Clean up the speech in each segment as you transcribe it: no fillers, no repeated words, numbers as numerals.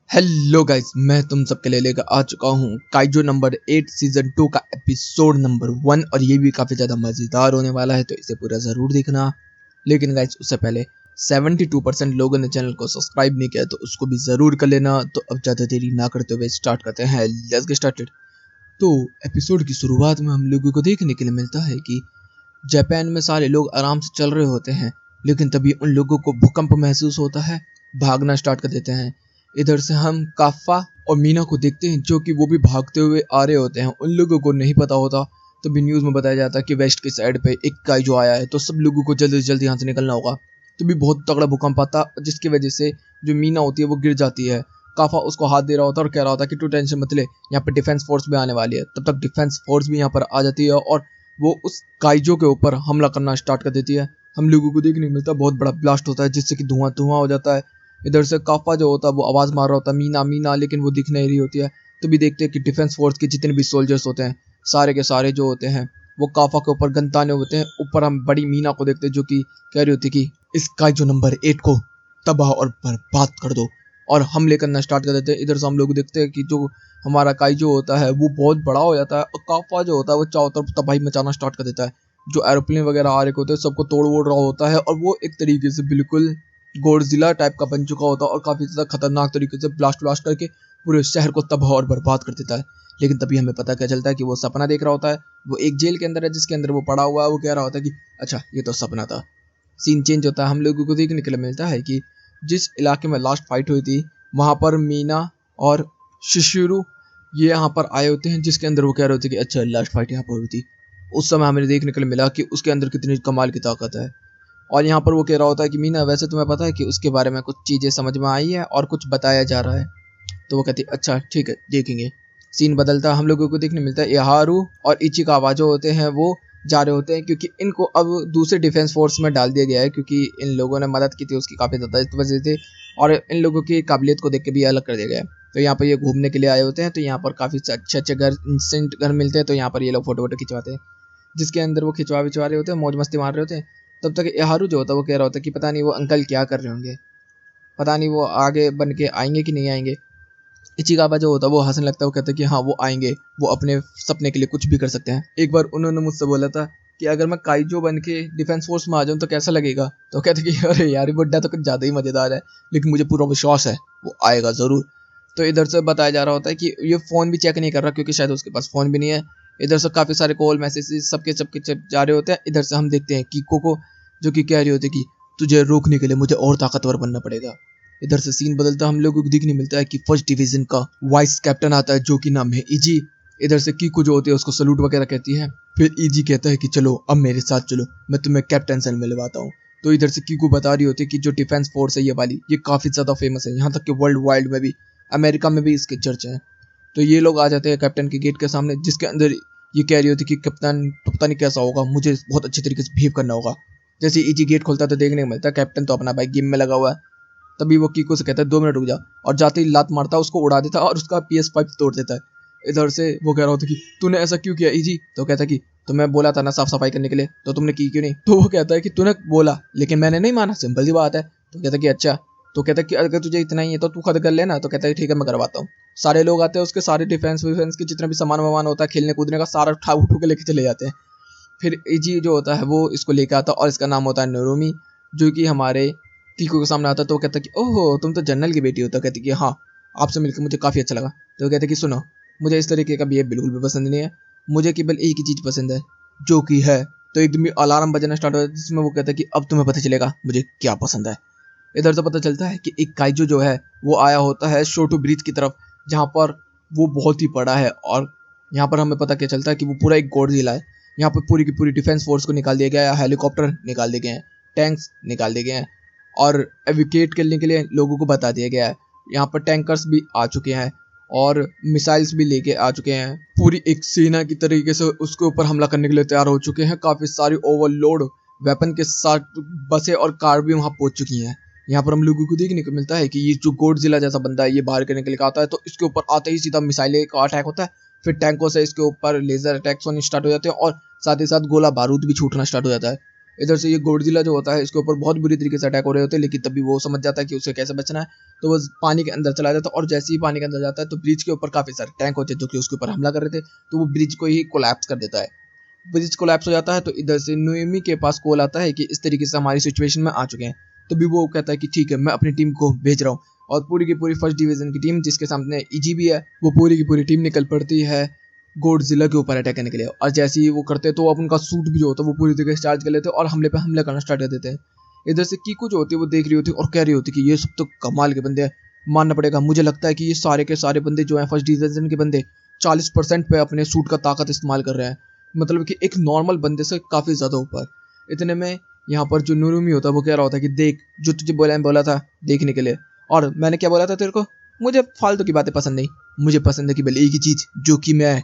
Hello guys, मैं तुम सबके लिए लेकर आ चुका हूँ काइजो नंबर 8 सीजन 2 का एपिसोड नंबर 1 और ये भी काफ़ी ज़्यादा मज़ेदार होने वाला है, तो इसे पूरा ज़रूर देखना। लेकिन गाइस उससे पहले 72% लोगों ने चैनल को सब्सक्राइब नहीं किया, तो उसको भी ज़रूर कर लेना। तो अब ज़्यादा देरी ना करते हुए स्टार्ट करते हैं। Let's get started. तो एपिसोड की शुरुआत में हम लोगों को देखने के लिए मिलता है कि जापान में सारे लोग आराम से चल रहे होते हैं, लेकिन तभी उन लोगों को भूकंप महसूस होता है। भागना स्टार्ट कर देते हैं। इधर से हम काफा और मीना को देखते हैं, जो कि वो भी भागते हुए आ रहे होते हैं। उन लोगों को नहीं पता होता, तभी न्यूज़ में बताया जाता है कि वेस्ट की साइड पे एक काइजो आया है, तो सब लोगों को जल्दी से जल्दी यहाँ से निकलना होगा। तभी बहुत तगड़ा भूकंप आता, जिसकी वजह से जो मीना होती है वो गिर जाती है। काफा उसको हाथ दे रहा होता है और कह रहा होता है कि तू टेंशन मत ले, यहाँ पे डिफेंस फोर्स भी आने वाली है। तब तक डिफेंस फोर्स भी यहाँ पर आ जाती है और वो उस काइजो के ऊपर हमला करना स्टार्ट कर देती है। हम लोगों को देखने को मिलता है बहुत बड़ा ब्लास्ट होता है, जिससे कि धुआं धुआं हो जाता है। इधर से काफा जो होता है वो आवाज मार रहा होता है मीना मीना, लेकिन वो दिख नहीं रही होती है। तो भी देखते हैं कि डिफेंस फोर्स के जितने भी सोल्जर्स होते हैं, सारे के सारे जो होते हैं वो काफा के ऊपर गन ताने होते हैं। ऊपर हम बड़ी मीना को देखते हैं, जो कि कह रही होती है कि इस काइजो नंबर 8 को तबाह और बर्बाद कर दो, और हमले करना स्टार्ट कर देते हैं। इधर से हम लोग देखते हैं कि जो हमारा काइजो होता है वो बहुत बड़ा हो जाता है और काफा जो होता है वो चारों तरफ तबाही मचाना स्टार्ट कर देता है। जो एरोप्लेन वगैरह आ रहे होते हैं सबको तोड़ वोड़ रहा होता है, और वो एक तरीके से बिल्कुल गोडजिला टाइप का बन चुका होता है और काफी ज्यादा खतरनाक तरीके से ब्लास्ट ब्लास्ट करके पूरे शहर को तबाह और बर्बाद कर देता है। लेकिन तभी हमें पता क्या चलता है कि वो सपना देख रहा होता है। वो एक जेल के अंदर है, जिसके अंदर वो पड़ा हुआ है। वो कह रहा होता है कि अच्छा, ये तो सपना था। सीन चेंज होता है। हम लोगों को देखने के लिए मिलता है कि जिस इलाके में लास्ट फाइट हुई थी, वहां पर मीना और शिशिरू ये यहाँ पर आए होते हैं, जिसके अंदर वो कह रहे होते हैं कि अच्छा, लास्ट फाइट यहाँ पर हुई थी। उस समय हमें देखने के लिए मिला कि उसके अंदर कितनी कमाल की ताकत है। और यहाँ पर वो कह रहा होता है कि मीना, वैसे तुम्हें पता है कि उसके बारे में कुछ चीज़ें समझ में आई है और कुछ बताया जा रहा है। तो वो कहती है अच्छा ठीक है, देखेंगे। सीन बदलता है। हम लोगों को देखने मिलता है इहारू और इचिकावा जो होते हैं वो जा रहे होते हैं, क्योंकि इनको अब दूसरे डिफेंस फोर्स में डाल दिया गया है, क्योंकि इन लोगों ने मदद की थी उसकी काफ़ी ज़्यादा इस वजह से, और इन लोगों की काबिलियत को देख के भी अलग कर दिया गया है। तो यहाँ पर ये घूमने के लिए आए होते हैं। तो यहाँ पर काफ़ी अच्छे अच्छे घर इंस्टेंट घर मिलते हैं। तो यहाँ पर ये लोग फोटो वोटो खिंचवाते हैं, जिसके अंदर वो खिंचवा विचवा रहे होते हैं, मौज मस्ती मार रहे होते हैं। तब तक इहारू जो होता है वो कह रहा होता है कि पता नहीं वो अंकल क्या कर रहे होंगे, पता नहीं वो आगे बन के आएंगे कि नहीं आएंगे। इचिकाबा जो होता है वो हंसने लगता है। वो कहता है कि हाँ वो आएंगे, वो अपने सपने के लिए कुछ भी कर सकते हैं। एक बार उन्होंने मुझसे बोला था कि अगर मैं काइजो बन के डिफेंस फोर्स में आ जाऊँ तो कैसा लगेगा। तो कहते कि अरे यार, बुड्ढा तो कुछ ज़्यादा ही मज़ेदार है, लेकिन मुझे पूरा विश्वास है वो आएगा ज़रूर। तो इधर से बताया जा रहा होता है कि ये फ़ोन भी चेक नहीं कर रहा, क्योंकि शायद उसके पास फ़ोन भी नहीं है। इधर से काफ़ी सारे कॉल मैसेज सबके सबके जा रहे होते हैं। इधर से हम देखते हैं कीको को, जो कि कह रही होती है कि तुझे रोकने के लिए मुझे और ताकतवर बनना पड़ेगा। इधर से सीन बदलता, हम लोगों को देखने मिलता है कि फर्स्ट डिवीजन का वाइस कैप्टन आता है, जो कि नाम है इजी। इधर से कीको जो होती है उसको सलूट वगैरह कहती है। फिर इजी कहता है कि चलो अब मेरे साथ चलो, मैं तुम्हें कैप्टन से मिलवाता हूँ। तो इधर से कीको बता रही होती है कि जो डिफेंस फोर्स है ये वाली, ये काफ़ी ज़्यादा फेमस है, यहाँ तक कि वर्ल्ड वाइड में भी, अमेरिका में भी इसके चर्चे हैं। तो ये लोग आ जाते हैं कैप्टन के गेट के सामने, जिसके अंदर ये कह रही होती है कि कप्तान पता नहीं कैसा होगा, मुझे बहुत अच्छे तरीके से बिहेव करना होगा। जैसे इजी गेट खोलता है तो देखने को मिलता है कैप्टन तो अपना बाइक गेम में लगा हुआ है। तभी वो कीको से कहता है 2 मिनट रुक जा, और जाते ही लात मारता है, उसको उड़ा देता है और उसका PS5 तोड़ देता है। इधर से वो कह रहा होता कि तूने ऐसा क्यों किया इजी। तो कहता है कि तुम्हें बोला था ना साफ सफाई करने के लिए, तो तुमने की क्यों नहीं। तो वो कहता है कि तूने बोला लेकिन मैंने नहीं माना, सिंपल सी बात है। तो कहता है कि अच्छा। तो कहता है कि अगर तुझे इतना ही है तो तू खुद कर लेना। तो कहता है ठीक है, मैं करवाता हूँ। सारे लोग आते हैं, उसके सारे डिफेंस विफेंस के जितना भी सामान वामान होता है खेलने कूदने का, सारा उठा उठू के लेके चले जाते हैं। फिर इजी जो होता है वो इसको लेके आता है, और इसका नाम होता है नोरोमी, जो कि हमारे कीको के सामने आता है। तो वो कहता है कि ओहो, तुम तो जनरल की बेटी हो। तो कहती कि हाँ, आपसे मिलकर मुझे काफ़ी अच्छा लगा। तो वो कहते कि सुनो, मुझे इस तरीके का बिहेव बिल्कुल भी पसंद नहीं है, मुझे केवल एक ही चीज़ पसंद है, जो कि है। तो एकदम अलार्म बजना स्टार्ट हो जाता है, जिसमें वो कहता है कि अब तुम्हें पता चलेगा मुझे क्या पसंद है। इधर से पता चलता है कि एक काइजो जो है वो आया होता है शोटू ब्रिज की तरफ, जहाँ पर वो बहुत ही बड़ा है। और यहाँ पर हमें पता क्या चलता है कि वो पूरा एक गॉडजिला है। यहाँ पर पूरी की पूरी डिफेंस फोर्स को निकाल दिया गया है, हेलीकॉप्टर निकाल दिए गए हैं, टैंक्स निकाल दिए गए हैं, और एविकेट करने के लिए लोगों को बता दिया गया है। यहाँ पर टैंकर्स भी आ चुके हैं और मिसाइल्स भी लेके आ चुके हैं। पूरी एक सेना की तरीके से उसके ऊपर हमला करने के लिए तैयार हो चुके हैं। काफ़ी सारी ओवरलोड वेपन के साथ बसें और कार भी वहाँ पहुँच चुकी हैं। यहाँ पर हम लोगों को देखने को मिलता है कि ये जो गोडजिला जैसा बंदा है ये बाहर करने के लिए आता है, तो इसके ऊपर आते ही सीधा मिसाइलें का अटैक होता है। फिर टैंकों से इसके ऊपर लेजर अटैक्स होने स्टार्ट हो जाते हैं, और साथ ही साथ गोला बारूद भी छूटना स्टार्ट हो जाता है। इधर से ये गोडजिला जो होता है इसके ऊपर बहुत बुरी तरीके से अटैक हो रहे होते हैं, लेकिन तभी वो समझ जाता है कि उसे कैसे बचना है, तो वो पानी के अंदर चला जाता है। और जैसे ही पानी के अंदर जाता है तो ब्रिज के ऊपर काफी सारे टैंक होते हैं जो कि उसके ऊपर हमला कर रहे थे, तो वो ब्रिज को ही कोलैप्स कर देता है। ब्रिज कोलैप्स हो जाता है तो इधर से नोएमी के पास कॉल आता है कि इस तरीके से हमारी सिचुएशन में आ चुके हैं। तभी वो कहता है कि ठीक है, मैं अपनी टीम को भेज रहा हूँ, और पूरी की पूरी फर्स्ट डिवीजन की टीम जिसके सामने ईजी भी है, वो पूरी की पूरी टीम निकल पड़ती है गोडजिला के ऊपर अटैक करने के लिए। और जैसे ही वो करते हैं तो अब उनका सूट भी जो होता है वो पूरी तरीके से चार्ज कर लेते हैं और हमले पे हमला करना स्टार्ट कर देते हैं। इधर से कीकू जो होती है वो देख रही होती है और कह रही होती है कि ये सब तो कमाल के बंदे हैं, मानना पड़ेगा। मुझे लगता है कि ये सारे के सारे बंदे जो हैं फर्स्ट डिवीजन के बंदे 40% पे अपने सूट का ताकत इस्तेमाल कर रहे हैं, मतलब कि एक नॉर्मल बंदे से काफ़ी ज़्यादा ऊपर। इतने में यहाँ पर जो नुरुमी होता है वो कह रहा होता है कि देख, जो तुझे बोला था देखने के लिए, और मैंने क्या बोला था तेरे को, मुझे फालतू की बातें पसंद नहीं, मुझे पसंद है कि भले एक ही चीज़ जो कि मैं।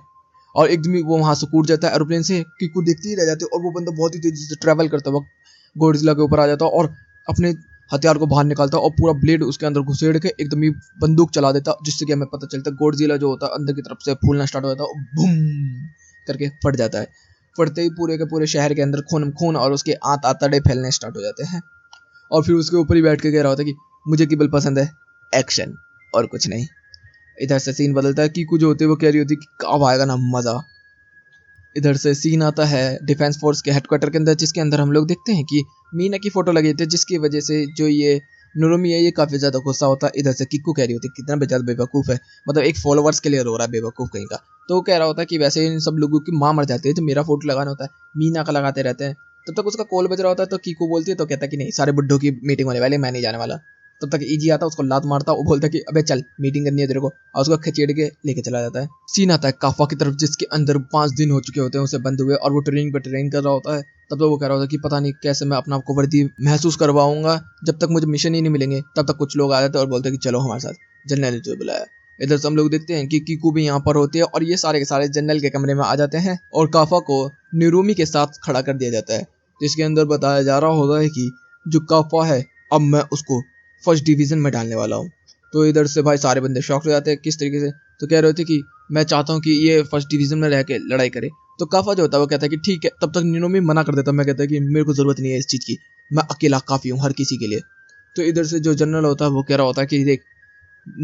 और एकदम ही वो वहाँ से कूद जाता है एरोप्लेन से, कीकू देखती ही रह जाती है, और वो बंदा बहुत ही तेजी से ट्रैवल करता वक्त गोडजिला के ऊपर आ जाता है और अपने हथियार को बाहर निकालता है और पूरा ब्लेड उसके अंदर घुसेड़ के एकदम ही बंदूक चला देता, जिससे कि हमें पता चलता है गोडजिला जो होता है अंदर की तरफ से फूलना स्टार्ट हो जाता है और बूम करके फट जाता है। फटते ही पूरे के पूरे शहर के अंदर खून खून और उसके आंतड़े फैलने स्टार्ट हो जाते हैं। और फिर उसके ऊपर ही बैठ के कह रहा होता है कि मुझे केवल पसंद है एक्शन और कुछ नहीं। इधर से सीन बदलता है, कीकू जो होती है वो कह रही होती है कि कब आएगा ना मजा। इधर से सीन आता है डिफेंस फोर्स के हेडक्वार्टर के अंदर, जिसके अंदर हम लोग देखते हैं कि मीना की फोटो लगी थी, जिसकी वजह से जो ये नुरुमी है ये काफी ज्यादा गुस्सा होता है। इधर से किक्कू कह रही होती है कितना बेचारा बेवकूफ है, मतलब एक फॉलोवर्स के लिए रो रहा है बेवकूफ कहीं का। तो वो कह रहा होता है कि वैसे इन सब लोगों की माँ मर जाती है तो मेरा फोटो लगाना होता है, मीना का लगाते रहते हैं। तब तक उसका कॉल बज रहा होता है तो कीकू बोलती है, तो कहता है कि नहीं, सारे बुड्ढों की मीटिंग होने वाली, मैं नहीं जाने वाला। तब तक ईजी आता है, उसको लात मारता है, वो बोलता है कि अबे चल मीटिंग करनी है तेरे को, और उसको खचेड़ के लेके चला जाता है। सीन आता है काफा की तरफ, जिसके अंदर 5 दिन हो चुके होते हैं उसे बंद हुए, और वो ट्रेनिंग पे ट्रेन कर रहा होता है। तब तक वो कह रहा होता है कि पता नहीं कैसे मैं अपना आपको वर्दी महसूस करवाऊंगा, जब तक मुझे मिशन ही नहीं मिलेंगे। तब तक कुछ लोग आ जाते हैं और बोलते हैं कि चलो हमारे साथ, जनरल ने जो बुलाया। इधर से हम लोग देखते हैं कि कीकू भी यहाँ पर होती है, और ये सारे के सारे जनरल के कमरे में आ जाते हैं और काफा को निरुमी के साथ खड़ा कर दिया जाता है, जिसके अंदर बताया जा रहा होता है कि जो काफा है अब मैं उसको फर्स्ट डिवीजन में डालने वाला हूँ। तो इधर से भाई सारे बंदे शॉक हो जाते हैं किस तरीके से, तो कह रहे थे कि मैं चाहता हूँ कि ये फर्स्ट डिवीजन में रह के लड़ाई करे। तो काफा जो होता है वो कहता है कि ठीक है, तब तक निनोमी मना कर देता है। मैं कहता है कि मेरे को जरूरत नहीं है इस चीज़ की, मैं अकेला काफ़ी हूँ हर किसी के लिए। तो इधर से जो जनरल होता है वो कह रहा होता है कि देख,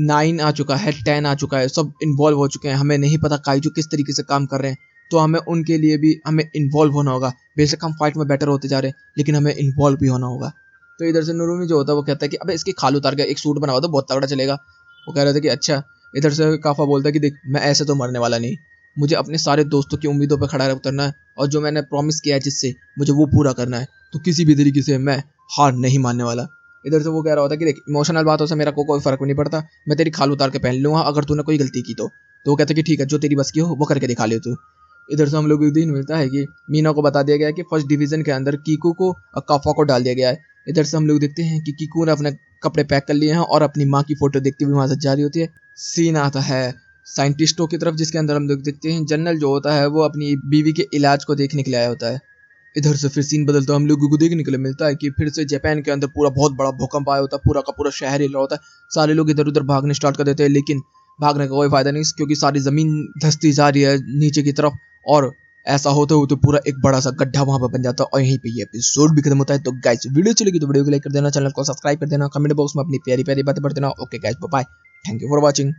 9 आ चुका है, 10 आ चुका है, सब इन्वॉल्व हो चुके हैं, हमें नहीं पता काइजू किस तरीके से काम कर रहे हैं, तो हमें उनके लिए भी हमें इन्वॉल्व होना होगा। बेशक हम फाइट में बेटर होते जा रहे हैं, लेकिन हमें इन्वॉल्व भी होना होगा। तो इधर से नुरुमी जो होता है वो कहता है कि अबे इसकी खाल उतार के एक सूट बनाओ तो बहुत तगड़ा चलेगा। वो कह रहे थे कि अच्छा। इधर से काफा बोलता है कि देख, मैं ऐसे तो मरने वाला नहीं, मुझे अपने सारे दोस्तों की उम्मीदों पर खड़ा उतरना है, और जो मैंने प्रॉमिस किया है जिससे, मुझे वो पूरा करना है, तो किसी भी तरीके से मैं हार नहीं मानने वाला। इधर से वो कह रहा होता है कि देख, इमोशनल बातों से मेरा कोई फर्क नहीं पड़ता, मैं तेरी खाल उतार के पहन लूंगा अगर तूने कोई गलती की तो वो कहता है कि ठीक है, जो तेरी बस की हो वो करके दिखा ले तू। इधर से हम लोग एक दिन मिलता है कि मीना को बता दिया गया है कि फर्स्ट डिवीजन के अंदर कीकू को और काफा को डाल दिया गया है। इधर से हम लोग देखते हैं कि कीकू ने अपने कपड़े पैक कर लिए हैं और अपनी माँ की फोटो देखते हुए वहां से जा रही होती है। सीन आता है साइंटिस्टों की तरफ, जिसके अंदर हम लोग देखते हैं जनरल जो होता है वो अपनी बीवी के इलाज को देखने के लिए आया होता है। इधर से फिर सीन बदलता है, हम लोगों को देखने के लिए मिलता है कि फिर से जापान के अंदर पूरा बहुत बड़ा भूकंप आया होता है, पूरा का पूरा शहर हिल रहा होता है। सारे लोग इधर उधर भागने स्टार्ट कर देते हैं, लेकिन भागने का कोई फायदा नहीं, क्योंकि सारी जमीन धंसती जा रही है नीचे की तरफ, और ऐसा होते होते पूरा एक बड़ा सा गड्ढा वहां पर बन जाता है, और यहीं पे ये एपिसोड भी खत्म होता है। तो गाइस, वीडियो चलेगी तो वीडियो को लाइक कर देना, चैनल को सब्सक्राइब कर देना, कमेंट बॉक्स में अपनी प्यारी प्यारी बातें पढ़ देना। Okay guys, bye bye, thank you for watching.